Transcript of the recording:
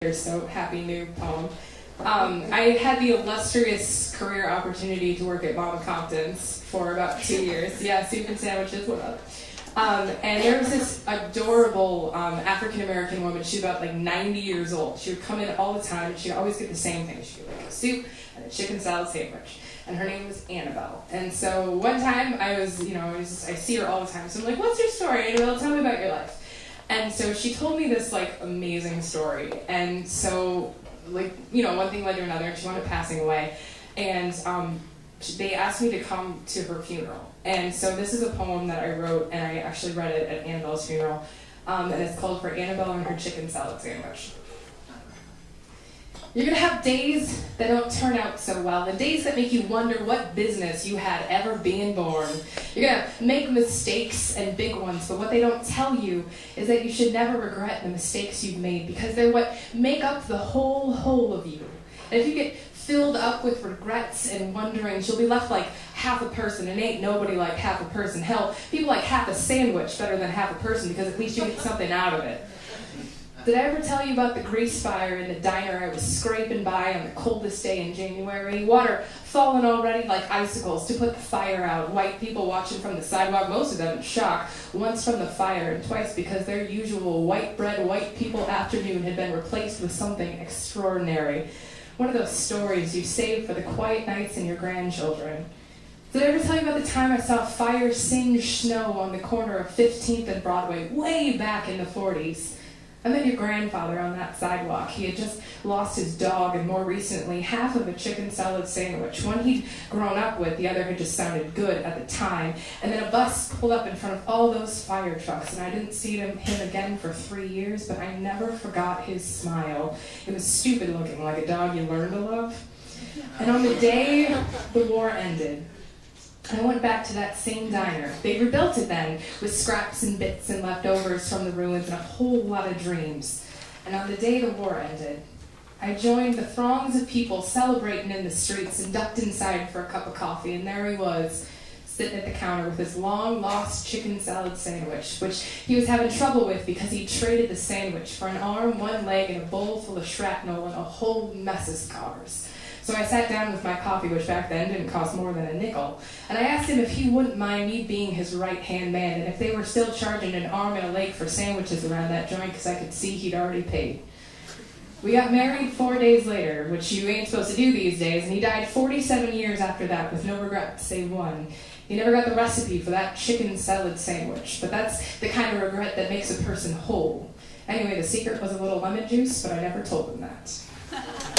So happy new poem. I had the illustrious career opportunity to work at Mama Compton's for about 2 years. Yeah, soup and sandwiches, what up? And there was this adorable African-American woman. She was about like 90 years old. She would come in all the time, and she'd always get the same thing. She'd get like a soup and a chicken salad sandwich. And her name was Annabelle. And so one time I see her all the time. So I'm like, what's your story, Annabelle? Tell me about your life. And so she told me this like amazing story. And so one thing led to another, and she wound up passing away. And they asked me to come to her funeral. And so this is a poem that I wrote, and I actually read it at Annabelle's funeral. And it's called For Annabelle and Her Chicken Salad Sandwich. You're going to have days that don't turn out so well, the days that make you wonder what business you had ever being born. You're going to make mistakes and big ones, but what they don't tell you is that you should never regret the mistakes you've made, because they're what make up the whole of you. And if you get filled up with regrets and wonderings, you'll be left like half a person, and ain't nobody like half a person. Hell, people like half a sandwich better than half a person, because at least you get something out of it. Did I ever tell you about the grease fire in the diner I was scraping by on the coldest day in January? Water falling already like icicles to put the fire out. White people watching from the sidewalk, most of them in shock. Once from the fire, and twice because their usual white bread, white people afternoon had been replaced with something extraordinary. One of those stories you save for the quiet nights and your grandchildren. Did I ever tell you about the time I saw fire-singed snow on the corner of 15th and Broadway, way back in the 40s? I met your grandfather on that sidewalk. He had just lost his dog, and more recently, half of a chicken salad sandwich. One he'd grown up with, the other had just sounded good at the time. And then a bus pulled up in front of all those fire trucks, and I didn't see him again for 3 years, but I never forgot his smile. It was stupid looking, like a dog you learn to love. And on the day the war ended, I went back to that same diner. They rebuilt it then, with scraps and bits and leftovers from the ruins and a whole lot of dreams. And on the day the war ended, I joined the throngs of people celebrating in the streets and ducked inside for a cup of coffee, and there he was, sitting at the counter with his long-lost chicken salad sandwich, which he was having trouble with because he traded the sandwich for an arm, one leg, and a bowl full of shrapnel and a whole mess of scars. So I sat down with my coffee, which back then didn't cost more than a nickel, and I asked him if he wouldn't mind me being his right-hand man, and if they were still charging an arm and a leg for sandwiches around that joint, because I could see he'd already paid. We got married 4 days later, which you ain't supposed to do these days, and he died 47 years after that with no regret save one. He never got the recipe for that chicken salad sandwich, but that's the kind of regret that makes a person whole. Anyway, the secret was a little lemon juice, but I never told him that.